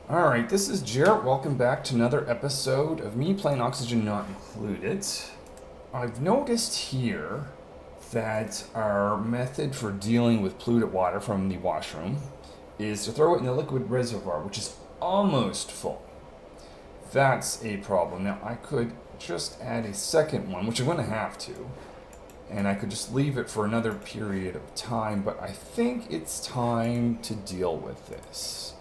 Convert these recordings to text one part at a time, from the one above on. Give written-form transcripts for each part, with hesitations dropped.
Alright, this is Jarrett. Welcome back to another episode of me playing Oxygen Not Included. I've noticed here that our method for dealing with polluted water from the washroom is to throw it in a liquid reservoir, which is almost full. That's a problem. Now, I could just add a second one, which I'm going to have to, and I could just leave it for another period of time, but I think it's time to deal with this.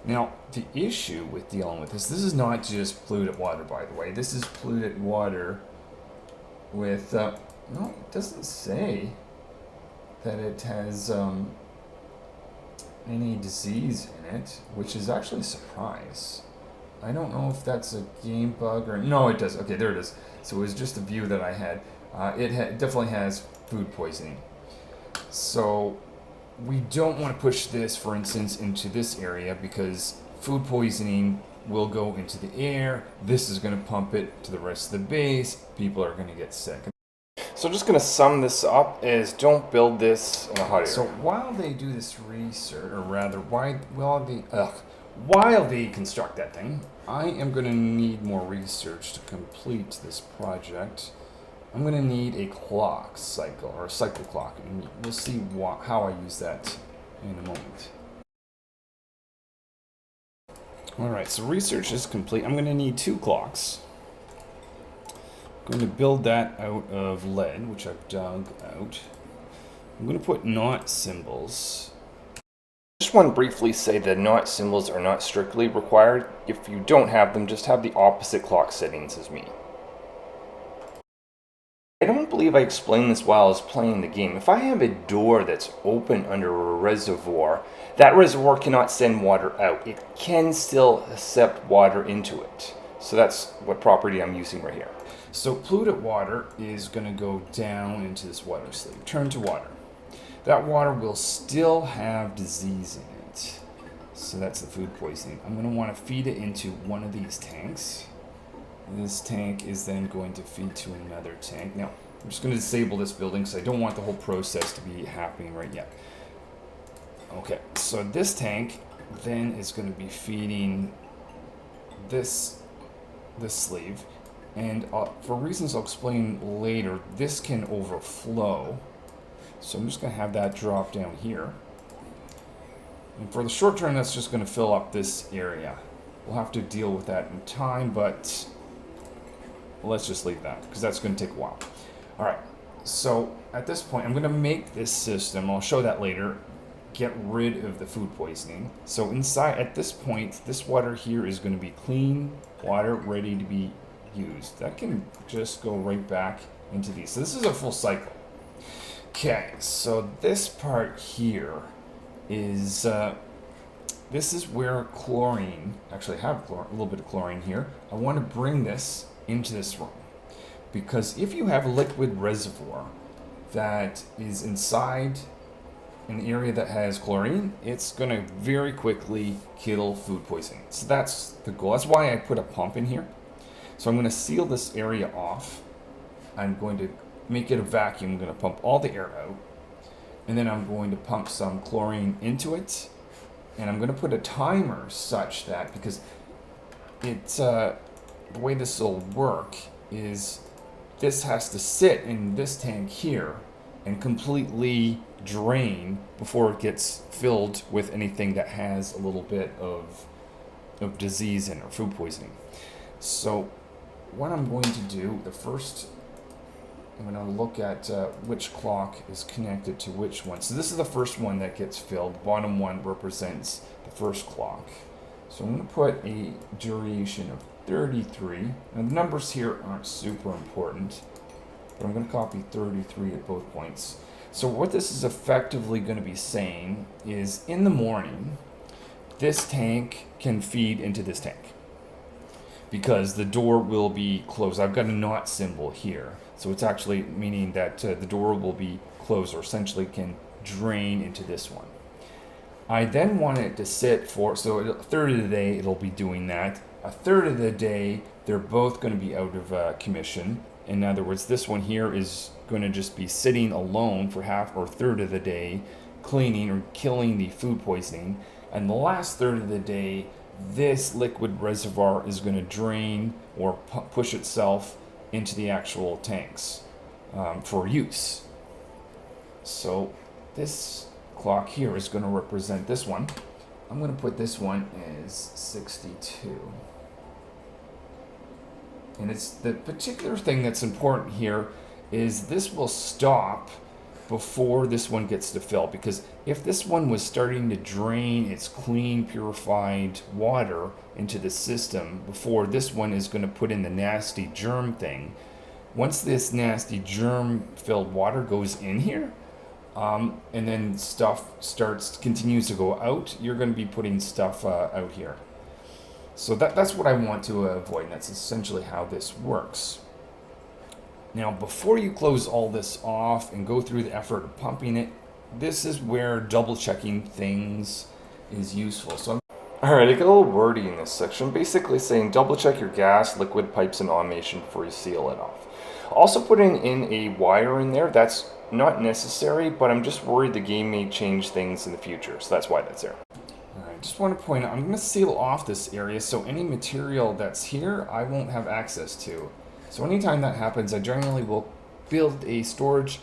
Now, the issue with dealing with this is not just polluted water, by the way. This is polluted water with, no, it doesn't say that it has any disease in it, which is actually a surprise. I don't know if that's a game bug or, no, it does. Okay, there it is. So it was just a view that I had. It definitely has food poisoning. So we don't want to push this, for instance, into this area because food poisoning will go into the air. This is going to pump it to the rest of the base. People are going to get sick. So just going to sum this up is don't build this in a hot area. So while they do this research, or rather, while they construct that thing, I am going to need more research to complete this project. I'm going to need a clock cycle, or a cycle clock, and we'll see how I use that in a moment. Alright, so research is complete. I'm going to need 2 clocks. I'm going to build that out of lead, which I've dug out. I'm going to put not symbols. I just want to briefly say that not symbols are not strictly required. If you don't have them, just have the opposite clock settings as me. I don't believe I explained this while I was playing the game. If I have a door that's open under a reservoir, that reservoir cannot send water out. It can still accept water into it. So that's what property I'm using right here. So polluted water is going to go down into this water sleeve. Turn to water. That water will still have disease in it. So that's the food poisoning. I'm going to want to feed it into one of these tanks. This tank is then going to feed to another tank. Now, I'm just going to disable this building because I don't want the whole process to be happening right yet. Okay, so this tank then is going to be feeding this sleeve. And for reasons I'll explain later, this can overflow. So I'm just going to have that drop down here. And for the short term, that's just going to fill up this area. We'll have to deal with that in time, but let's just leave that because that's going to take a while. All right, so at this point, I'm going to make this system, I'll show that later, get rid of the food poisoning. So inside, at this point, this water here is going to be clean water ready to be used. That can just go right back into these. So this is a full cycle. Okay, so this part here is, this is where chlorine, actually I have a little bit of chlorine here. I want to bring this into this room. Because if you have a liquid reservoir that is inside an area that has chlorine, it's going to very quickly kill food poisoning. So that's the goal. That's why I put a pump in here. So I'm going to seal this area off. I'm going to make it a vacuum. I'm going to pump all the air out. And then I'm going to pump some chlorine into it. And I'm going to put a timer such that, because it's, the way this will work is this has to sit in this tank here and completely drain before it gets filled with anything that has a little bit of disease in it, or food poisoning. So what I'm going to do, the first, I'm going to look at which clock is connected to which one. So this is the first one that gets filled. The bottom one represents the first clock. So I'm going to put a duration of 33. Now the numbers here aren't super important, but I'm going to copy 33 at both points. So what this is effectively going to be saying is in the morning, this tank can feed into this tank because the door will be closed. I've got a not symbol here. So it's actually meaning that the door will be closed, or essentially can drain into this one. I then want it to sit for, so a third of the day it'll be doing that. A third of the day, they're both going to be out of commission. In other words, this one here is going to just be sitting alone for half or third of the day, cleaning or killing the food poisoning. And the last third of the day, this liquid reservoir is going to drain or push itself into the actual tanks for use. So this clock here is going to represent this one. I'm going to put this one as 62. And it's the particular thing that's important here is this will stop before this one gets to fill, because if this one was starting to drain its clean, purified water into the system before this one is going to put in the nasty germ thing, once this nasty germ-filled water goes in here, and then stuff continues to go out, you're going to be putting stuff out here. So that's what I want to avoid, and that's essentially how this works. Now, before you close all this off and go through the effort of pumping it, this is where double checking things is useful. So Alright, I get a little wordy in this section, basically saying double check your gas, liquid, pipes, and automation before you seal it off. Also putting in a wire in there, that's not necessary, but I'm just worried the game may change things in the future, so that's why that's there. I just want to point out, I'm going to seal off this area so any material that's here I won't have access to. So anytime that happens, I generally will build a storage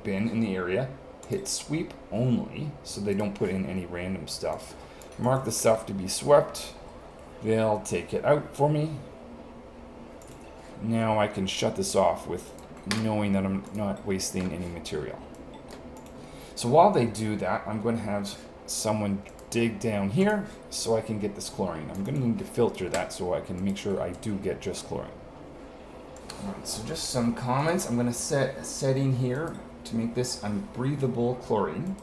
bin in the area, hit sweep only so they don't put in any random stuff. Mark the stuff to be swept, they'll take it out for me. Now I can shut this off with knowing that I'm not wasting any material. So while they do that, I'm going to have someone dig down here so I can get this chlorine. I'm going to need to filter that so I can make sure I do get just chlorine. Alright, so just some comments. I'm going to set a setting here to make this unbreathable chlorine.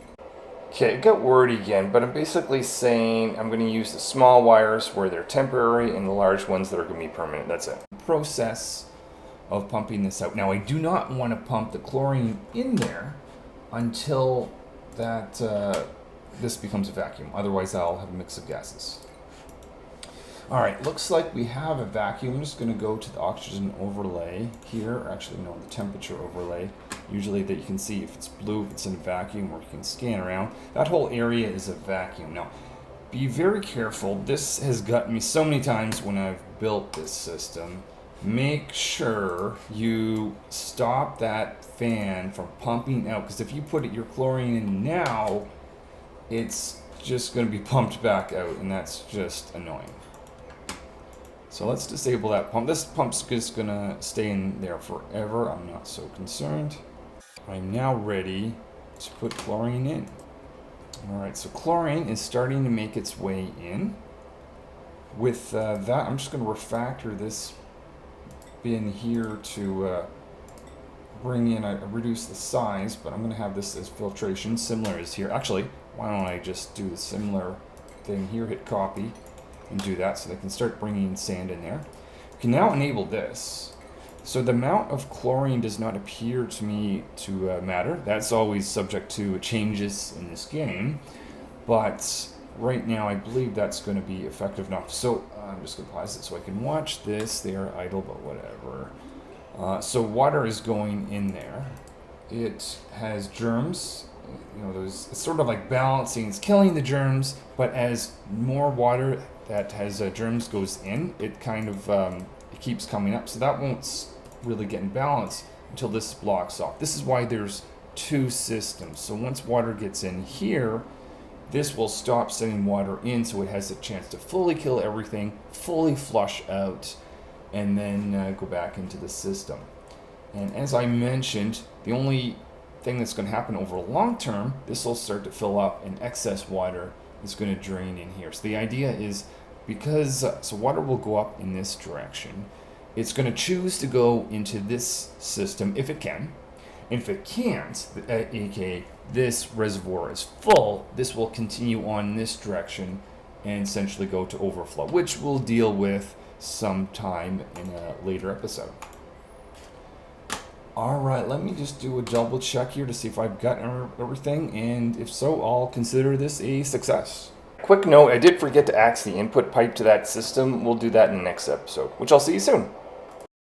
Okay, it got wordy again, but I'm basically saying I'm going to use the small wires where they're temporary and the large ones that are going to be permanent. That's it. Process of pumping this out. Now I do not want to pump the chlorine in there until that this becomes a vacuum. Otherwise I'll have a mix of gases. Alright, looks like we have a vacuum. I'm just going to go to the oxygen overlay here. Actually, no, the temperature overlay. Usually that you can see if it's blue, if it's in a vacuum, or you can scan around. That whole area is a vacuum. Now, be very careful. This has gotten me so many times when I've built this system. Make sure you stop that fan from pumping out, because if you put your chlorine in now, it's just going to be pumped back out, and that's just annoying. So let's disable that pump. This pump's just going to stay in there forever. I'm not so concerned. I'm now ready to put chlorine in. Alright, so chlorine is starting to make its way in. With that, I'm just going to refactor this bin here to bring in, reduce the size, but I'm going to have this as filtration, similar as here. Actually, why don't I just do the similar thing here, hit copy, and do that so they can start bringing sand in there. We can now enable this. So the amount of chlorine does not appear to me to matter. That's always subject to changes in this game, but right now I believe that's going to be effective enough. So I'm just going to pause it so I can watch this. They are idle, but whatever. So water is going in there. It has germs. You know, it's sort of like balancing. It's killing the germs, but as more water that has germs goes in, it kind of it keeps coming up. So that won't really get in balance until this blocks off. This is why there's two systems. So once water gets in here, this will stop sending water in, so it has a chance to fully kill everything, fully flush out, and then go back into the system. And as I mentioned, the only thing that's going to happen over a long term, this will start to fill up and excess water is going to drain in here. So the idea is, because so water will go up in this direction, it's going to choose to go into this system if it can. If it can't, aka this reservoir is full, this will continue on this direction and essentially go to overflow, which we'll deal with sometime in a later episode. Alright, let me just do a double check here to see if I've got everything, and if so, I'll consider this a success. Quick note, I did forget to axe the input pipe to that system. We'll do that in the next episode, which I'll see you soon.